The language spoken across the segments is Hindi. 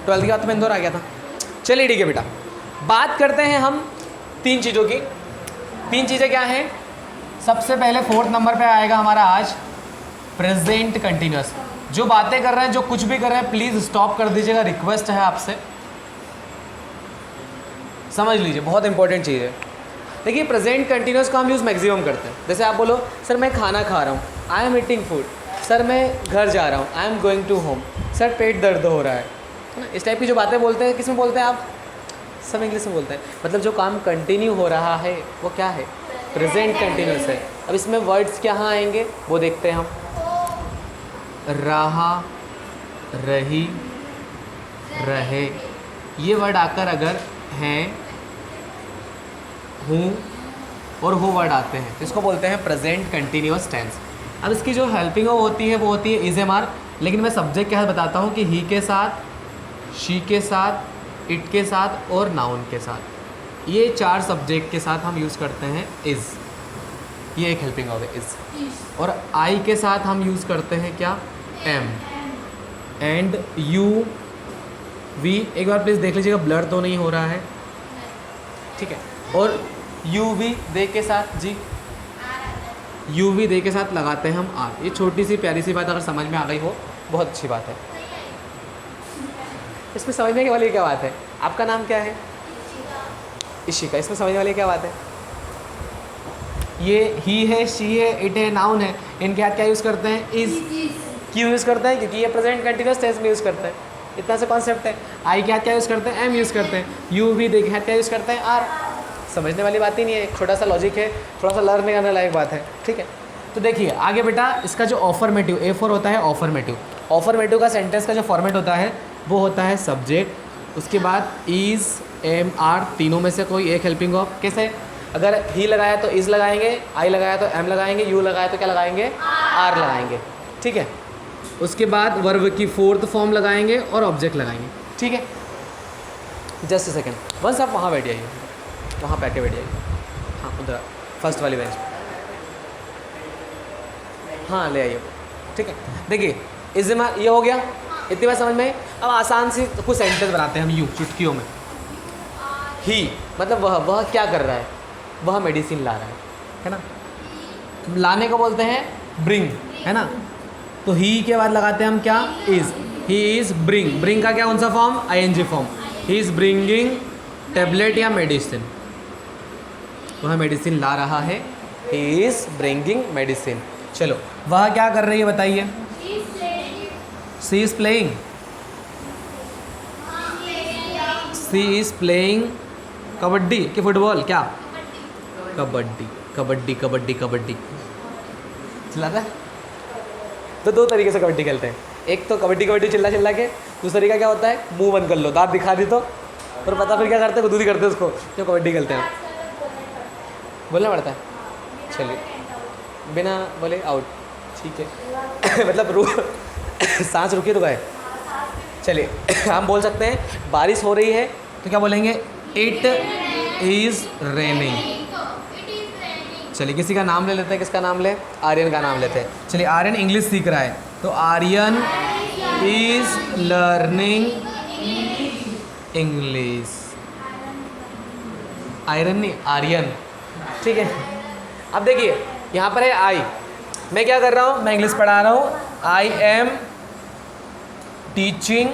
12th के बाद तो मैं इंदौर आ गया था। चलिए ठीक है बेटा, बात करते हैं हम 3 चीज़ों की। 3 चीज़ें क्या हैं? सबसे पहले 4th नंबर पे आएगा हमारा आज प्रेजेंट कंटिन्यूअस। जो बातें कर रहे हैं, जो कुछ भी कर रहे हैं, प्लीज़ स्टॉप कर दीजिएगा, रिक्वेस्ट है आपसे, समझ लीजिए, बहुत इंपॉर्टेंट चीज़ है। देखिए प्रेजेंट कंटिन्यूअस का हम यूज़ मैक्सिमम करते हैं। जैसे आप बोलो सर मैं खाना खा रहा हूँ, I am eating food, sir मैं घर जा रहा हूँ, I am going to home, sir पेट दर्द हो रहा है ना। इस टाइप की जो बातें बोलते हैं, किस में बोलते हैं आप? सब इंग्लिश में बोलते हैं। मतलब जो काम कंटिन्यू हो रहा है वो क्या है? प्रेजेंट कंटिन्यूअस है। अब इसमें वर्ड्स क्या आएंगे वो देखते हैं हम। रहा, रही, रहे, ये वर्ड आकर अगर हैं, हूँ और हो वर्ड आते हैं तो इसको बोलते हैं प्रेजेंट कंटिन्यूअस टेंस। अब इसकी जो हेल्पिंग होती है वो होती है इज एम आर, लेकिन मैं सब्जेक्ट क्या बताता हूँ कि ही के साथ, शी के साथ, इट के साथ और नाउन के साथ, ये 4 सब्जेक्ट के साथ हम यूज़ करते हैं इज़। ये एक हेल्पिंग वर्ब है इज़। और आई के साथ हम यूज़ करते हैं क्या? एम। एंड यू, वी, एक बार प्लीज़ देख लीजिएगा ब्लर तो नहीं हो रहा है, ठीक है। और यू वी दे के साथ, जी यू वी दे के साथ लगाते हैं हम आर। ये छोटी सी प्यारी सी बात अगर समझ में आ गई हो बहुत अच्छी बात है। इसमें समझने के वाली क्या बात है? आपका नाम क्या है? इशिका। इसमें समझने वाली क्या बात है? ये ही है, शी है, इट है, नाउन है, इनके हाथ क्या यूज़ करते हैं? इज़। क्यों यूज़ करते हैं? क्योंकि ये प्रेजेंट कंटिन्यूअस टेंस में यूज़ करते हैं। इतना सा कॉन्सेप्ट है। आई के हाथ क्या यूज़ करते हैं? एम यूज़ करते हैं। यू भी दे के हाथ क्या यूज़ करते हैं? आर। समझने वाली बात ही नहीं है, छोटा सा लॉजिक है, थोड़ा सा लर्न करने लायक बात है, ठीक है। तो देखिए आगे बेटा, इसका जो ऑफर्मेटिव ए फॉर होता है ऑफर्मेटिव, ऑफर्मेटिव का सेंटेंस का जो फॉर्मेट होता है वो होता है सब्जेक्ट, उसके बाद इज़, एम, आर, तीनों में से कोई एक हेल्पिंग वर्ब। कैसे? अगर ही लगाया तो इज़ लगाएंगे, आई लगाया तो एम लगाएंगे, यू लगाया तो क्या लगाएंगे? आर लगाएंगे, ठीक है। उसके बाद वर्ब की 4th फॉर्म लगाएंगे और ऑब्जेक्ट लगाएंगे, ठीक है। जस्ट अ सेकेंड, बस आप वहाँ बैठ जाइए, वहाँ बैठ के बैठ जाइए, हाँ उधर फर्स्ट वाली बेंच, हाँ ले आइए, ठीक है। देखिए इज़्मा ये हो गया, इतनी बात समझ में। अब आसान सी कुछ सेंटेंस बनाते हैं हम यूँ चुटकियों में। ही मतलब वह क्या कर रहा है? वह मेडिसिन ला रहा है ना। लाने को बोलते हैं ब्रिंग, है ना। तो ही के बाद लगाते हैं हम क्या? Is. He is bring, bring का क्या कौन सा form? ING form. He is bringing tablet या मेडिसिन, वह मेडिसिन ला रहा है। He is bringing medicine. चलो वह क्या कर रही है बताइए? She is playing, she is playing kabaddi कि फुटबॉल? क्या? कबड्डी, कबड्डी, कबड्डी, कबड्डी। चिल्लाता है? तो 2 तरीके से कबड्डी खेलते हैं। एक तो कबड्डी कबड्डी चिल्ला चिल्ला के, दूसरा तरीका क्या होता है? मुंह बंद कर लो, दांत दिखा दी तो, और पता फिर क्या करते हैं? दूधी करते हैं उसको, जो कबड्डी खेलते हैं। बोलना पड़ता है, चलिए बिना बोले आउट, ठीक है। मतलब सांस रुकी तो गए। चलिए हम बोल सकते हैं बारिश हो रही है तो क्या बोलेंगे? It is raining. चलिए किसी का नाम ले लेते हैं, किसका नाम ले? आर्यन का नाम लेते हैं। चलिए आर्यन इंग्लिश सीख रहा है तो Aryan is learning English. Iron नहीं, आर्यन, ठीक है। अब देखिए यहाँ पर है आई, मैं क्या कर रहा हूँ? मैं इंग्लिश पढ़ा रहा हूँ। आई एम टीचिंग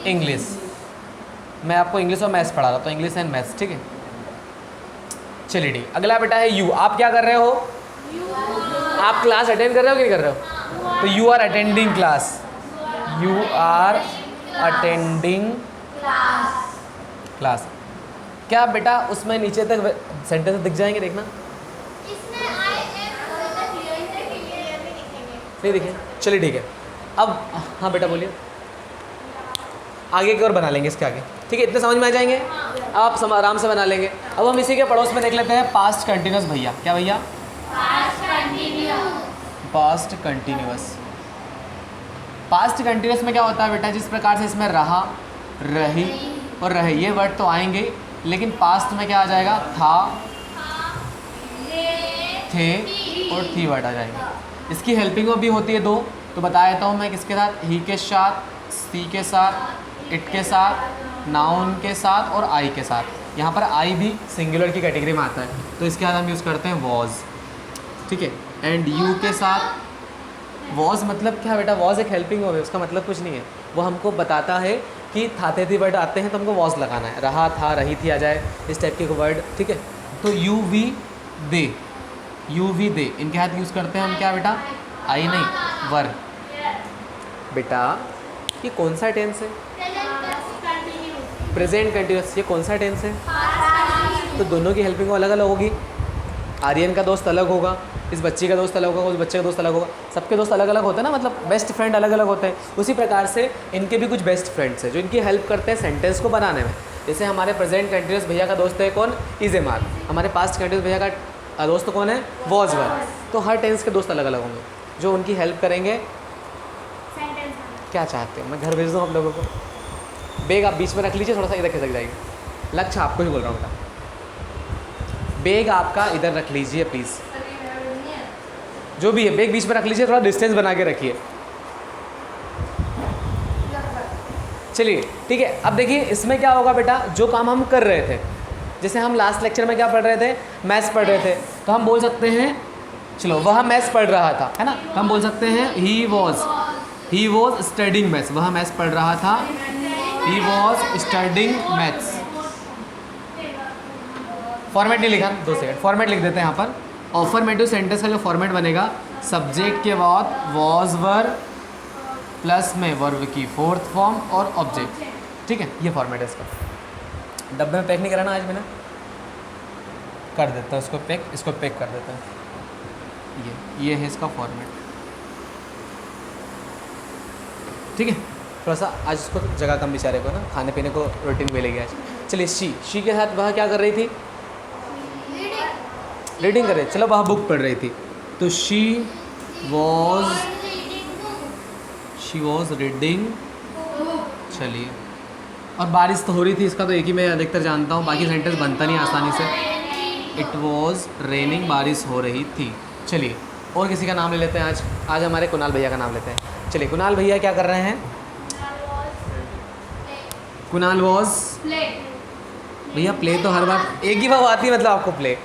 इंग्लिश, मैं आपको इंग्लिश और मैथ्स पढ़ा रहा हूँ, तो इंग्लिश एंड मैथ्स, ठीक है। चलिए ठीक। अगला बेटा है यू, आप क्या कर रहे हो? आप क्लास अटेंड कर रहे हो कि नहीं कर रहे हो? तो you are attending class, you are attending class. क्या बेटा उसमें नीचे तक सेंटेंस दिख जाएंगे? देखना नहीं दिखे? चलिए ठीक है। अब हाँ बेटा बोलिए, आगे की ओर बना लेंगे इसके आगे, ठीक है। इतने समझ में आ जाएंगे, अब आप आराम से बना लेंगे। अब हम इसी के पड़ोस में देख लेते हैं पास्ट कंटिन्यूस। भैया क्या भैया? Past continuous. पास्ट कंटिन्यूस में क्या होता है बेटा? जिस प्रकार से इसमें रहा, रही और रहे ये वर्ड तो आएंगे, लेकिन पास्ट में क्या आ जाएगा? था, थे और थी वर्ड आ जाएंगे। इसकी हेल्पिंग भी होती है 2, तो बताया था हूँ मैं किसके साथ? ही के साथ सी के साथ, इट के साथ, नाउन के साथ और आई के साथ। यहाँ पर आई भी सिंगुलर की कैटेगरी में आता है, तो इसके बाद हम यूज़ करते हैं वॉज, ठीक है। एंड यू के साथ वॉज मतलब क्या बेटा, वॉज एक हेल्पिंग वर्ब है, उसका मतलब कुछ नहीं है, वो हमको बताता है कि थाते थी वर्ड आते हैं तो हमको वॉज लगाना है, रहा था रही थी आ जाए, इस टाइप के वर्ड, ठीक है। तो you we they, you we they, इनके हाथ यूज़ करते हैं हम क्या बेटा, आई नहीं वर। बेटा ये कौन सा टेंस है, प्रेजेंट कंटिन्यूअस, ये कौन सा टेंस है, तो दोनों की हेल्पिंग अलग अलग होगी। आर्यन का दोस्त अलग होगा, इस बच्ची का दोस्त अलग होगा, उस बच्चे का दोस्त अलग होगा, सबके दोस्त अलग अलग होते हैं ना, मतलब बेस्ट फ्रेंड अलग अलग होते हैं। उसी प्रकार से इनके भी कुछ बेस्ट फ्रेंड्स हैं जो इनकी हेल्प करते हैं सेंटेंस को बनाने में। जैसे हमारे प्रेजेंट कंटिन्यूअस भैया का दोस्त है कौन, इज ए मार्क, हमारे पास्ट कंटिन्यूअस भैया का दोस्त कौन है, वॉज वर। तो हर टेंस के दोस्त अलग अलग होंगे जो उनकी हेल्प करेंगे। क्या चाहते हो, मैं घर भेज दूँ आप लोगों को। बैग आप बीच में रख लीजिए, थोड़ा सा इधर खिसक जाएगी। लक्ष्य आपको ही बोल रहा हूँ बेटा, बैग आपका इधर रख लीजिए प्लीज़, जो भी है बैग बीच में रख लीजिए, थोड़ा डिस्टेंस बना के रखिए। चलिए ठीक है, अब देखिए इसमें क्या होगा बेटा, जो काम हम कर रहे थे, जैसे हम लास्ट लेक्चर में क्या पढ़ रहे थे, मैथ्स पढ़ रहे थे, तो हम बोल सकते हैं चलो वह मैथ्स पढ़ रहा था, है ना, हम बोल सकते हैं ही वॉज स्टडिंग मैथ्स, वह मैथ्स पढ़ रहा था, he was studying maths. Format नहीं लिखा, 2 सेकंड, फॉर्मेट लिख देते हैं यहाँ पर। ऑफर्मेटिव सेंटेंस का जो फॉर्मेट बनेगा, सब्जेक्ट के बाद वॉज वर प्लस में वर्ब की 4th फॉर्म और ऑब्जेक्ट, ठीक है, ये फॉर्मेट है इसका। डब्बे में पैक नहीं कराना आज मैंने, कर देता हूँ इसको पैक, इसको पैक कर देता हूँ। ये है इसका फॉर्मेट, ठीक है। थोड़ा सा आज इसको जगह कम बेचारे को ना, खाने पीने को रूटीन मिलेगी आज। चलिए शी के साथ वह क्या कर रही थी, रीडिंग कर रही, चलो वह बुक पढ़ रही थी, तो शी वॉज रीडिंग। चलिए, और बारिश तो हो रही थी, इसका तो एक ही मैं अधिकतर जानता हूँ, बाकी सेंटेंस बनता नहीं आसानी से। इट वॉज रेनिंग, बारिश हो रही थी। चलिए और किसी का नाम ले लेते हैं आज हमारे कुणाल भैया का नाम लेते हैं। चलिए कुणाल भैया क्या कर रहे हैं, कुणाल वॉज भैया प्ले तो हर बार एक ही बार आती है, मतलब आपको प्ले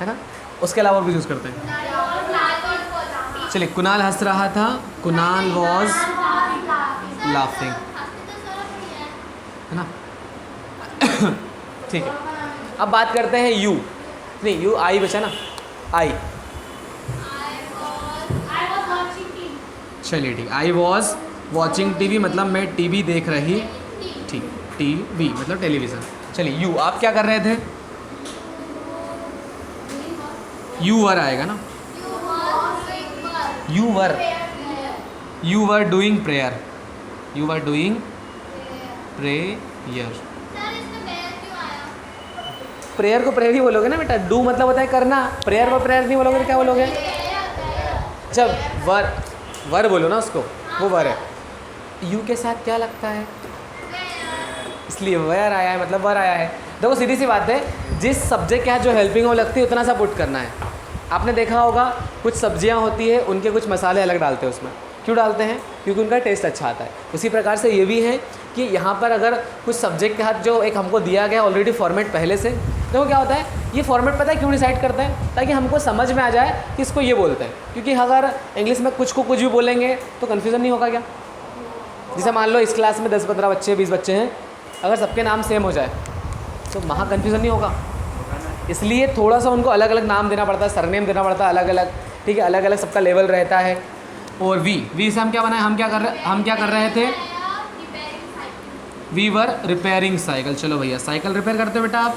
है ना, उसके अलावा भी यूज़ करते हैं। चलिए कुणाल हंस रहा था, कुणाल वॉज लाफिंग, है ना ठीक है। अब बात करते हैं यू, नहीं यू आई बचा ना, आई, चलिए ठीक, आई वॉज वॉचिंग टीवी, मतलब मैं टीवी देख रही थी, टीवी मतलब टेलीविज़न। चलिए यू, आप क्या कर रहे थे, यू वर आएगा ना, you were doing prayer, you were doing prayer. Prayer को प्रेयर ही बोलोगे ना बेटा, डू मतलब होता है करना, प्रेयर को प्रेयर नहीं बोलोगे तो क्या बोलोगे, जब वर बोलो ना उसको, वो वर है। यू के साथ क्या लगता है, इसलिए वर आया है, मतलब वर आया है। देखो सीधी सी बात है, जिस सब्जेक्ट के साथ जो हेल्पिंग हो लगती है उतना सा पुट करना है। आपने देखा होगा कुछ सब्जियां होती है, उनके कुछ मसाले अलग डालते हैं उसमें, क्यों डालते हैं, क्योंकि उनका टेस्ट अच्छा आता है। उसी प्रकार से ये भी है कि यहाँ पर अगर कुछ सब्जेक्ट के साथ जो एक हमको दिया गया ऑलरेडी फॉर्मेट पहले से, देखो क्या होता है, ये फॉर्मेट पता है क्यों डिसाइड करता है, ताकि हमको समझ में आ जाए कि इसको ये बोलते हैं। क्योंकि अगर इंग्लिश में कुछ को कुछ भी बोलेंगे तो कन्फ्यूज़न नहीं होगा क्या। जैसे मान लो इस क्लास में 10-15 बच्चे 20 बच्चे हैं, अगर सबके नाम सेम हो जाए तो वहाँ कन्फ्यूज़न नहीं होगा। इसलिए थोड़ा सा उनको अलग अलग नाम देना पड़ता है, सरनेम देना पड़ता है अलग अलग, ठीक है, अलग अलग सबका लेवल रहता है। और वी से हम क्या बनाए, हम क्या कर रहे थे, वी वर रिपेयरिंग साइकिल। चलो भैया साइकिल रिपेयर करते हो बेटा आप,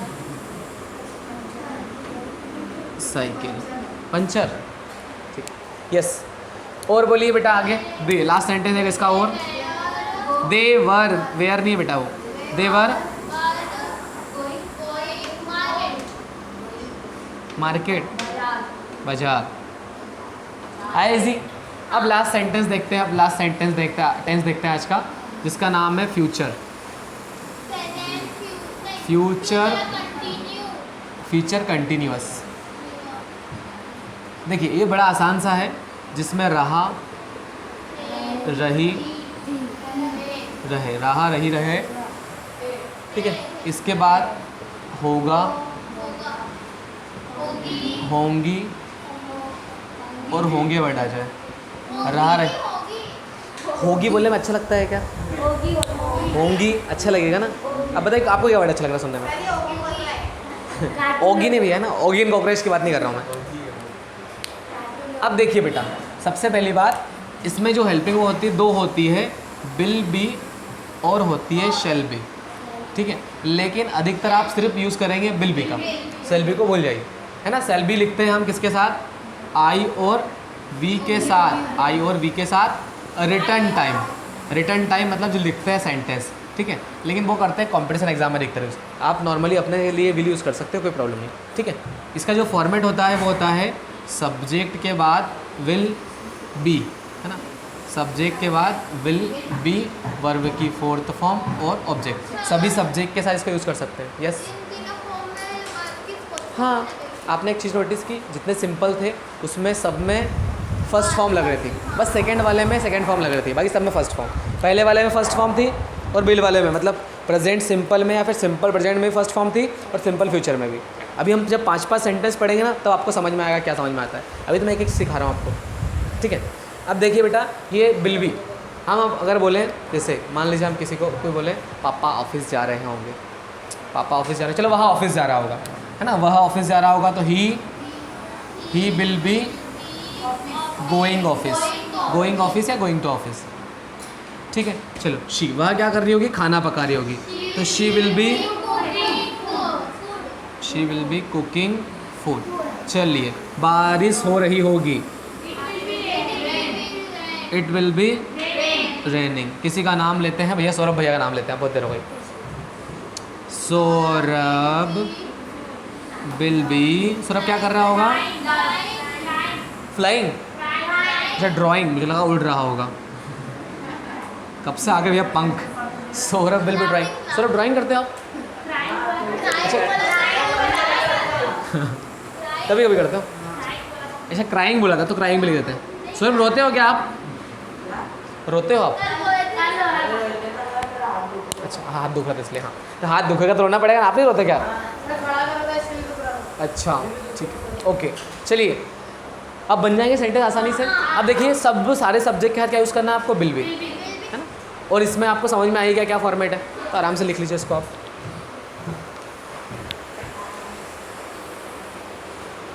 साइकिल पंचर, ठीक, यस। और बोलिए बेटा आगे, दे लास्ट सेंटेंस है इसका। और दे वर, वेयर नहीं बेटा वो, दे वर मार्केट, बाजार, आए जी। अब लास्ट सेंटेंस देखते हैं, अब लास्ट सेंटेंस टेंस देखते हैं आज का, जिसका नाम है फ्यूचर। Future continuous. देखिए ये बड़ा आसान सा है, जिसमें रहा, रही, रहे, रहा रही रहे, ठीक है। इसके बाद होगा, होंगी और होंगे वर्ड आ जाए, रहा रहे। होगी बोलने में अच्छा लगता है क्या? होंगी अच्छा लगेगा ना। अब बताइए आपको क्या वर्ड अच्छा लग रहा है सुनने में? ओगी नहीं भैया ना, ओगी एंड कॉकरोच की बात नहीं कर रहा हूँ मैं। अब देखिए बेटा, सबसे पहली बात, इसमें जो हेल्पिंग होती है दो होती है, विल बी और होती है शैल बी, ठीक है। लेकिन अधिकतर आप सिर्फ यूज़ करेंगे विल बी का, शैल बी को भूल जाइए, है ना। शैल बी लिखते हैं हम किसके साथ? आई और वी के साथ, आई और वी के साथ रिटर्न टाइम। रिटर्न टाइम मतलब जो लिखते हैं सेंटेंस, ठीक है। लेकिन वो करते हैं कॉम्पिटिशन एग्जाम में लिखते हैं। आप नॉर्मली अपने लिए विल यूज़ कर सकते हो, कोई प्रॉब्लम नहीं, ठीक है। इसका जो फॉर्मेट होता है वो होता है सब्जेक्ट के बाद विल बी, है ना। सब्जेक्ट के बाद विल बी, वर्ब की फोर्थ फॉर्म और ऑब्जेक्ट, सभी सब्जेक्ट के साथ इसका यूज़ कर सकते हैं। यस हाँ, आपने एक चीज़ नोटिस की, जितने सिंपल थे उसमें सब में फर्स्ट फॉर्म लग रही थी, बस सेकंड वाले में सेकंड फॉर्म लग रही थी, बाकी सब में फर्स्ट फॉर्म। पहले वाले में फर्स्ट फॉर्म थी और बिल वाले में, मतलब प्रेजेंट सिंपल में या फिर सिंपल प्रेजेंट में फर्स्ट फॉर्म थी और सिंपल फ्यूचर में भी। अभी हम जब 5-5 सेंटेंस पढ़ेंगे ना, तब आपको समझ में आएगा क्या समझ में आता है। अभी तो मैं एक सिखा रहा हूँ आपको, ठीक है। अब देखिए बेटा, ये बिल भी हम अब अगर बोलें, जैसे मान लीजिए हम किसी को कोई बोले पापा ऑफिस जा रहे होंगे, पापा ऑफिस जा रहे हैं, चलो वहाँ ऑफिस जा रहा होगा, है ना, वह ऑफिस जा रहा होगा, तो he will be going office, going office या गोइंग टू ऑफिस, ठीक है। चलो शी, वह क्या कर रही होगी? खाना पका रही होगी, तो she will be cooking food. चलिए, बारिश हो रही होगी, इट विल बी रेनिंग। किसी का नाम लेते हैं भैया, सौरभ भैया का नाम लेते हैं, बहुत देर हो गई। सौरभ विल बी, सौरभ क्या कर रहा होगा? फ्लाइंग, अच्छा ड्राइंग, मुझे लगा उड़ रहा होगा, कब से आगे भैया पंख। Saurabh will be drawing, Saurabh drawing करते हो आप? कभी कभी करते हो? अच्छा क्राइंग बोला था तो क्राइंग भी लिख देते हैं। सौरभ रोते हो क्या आप? रोते हो आप? अच्छा हाथ दुख रहा था इसलिए, हाँ तो हाथ दुखेगा तो रोना पड़ेगा, आप नहीं रोते क्या? अच्छा ठीक है, ओके। चलिए अब बन जाएंगे सेंटेंस आसानी से। अब देखिए सब सारे सब्जेक्ट के साथ क्या यूज़ करना है आपको? विल बी, है ना। और इसमें आपको समझ में आएगा क्या फॉर्मेट है, तो आराम से लिख लीजिए इसको आप।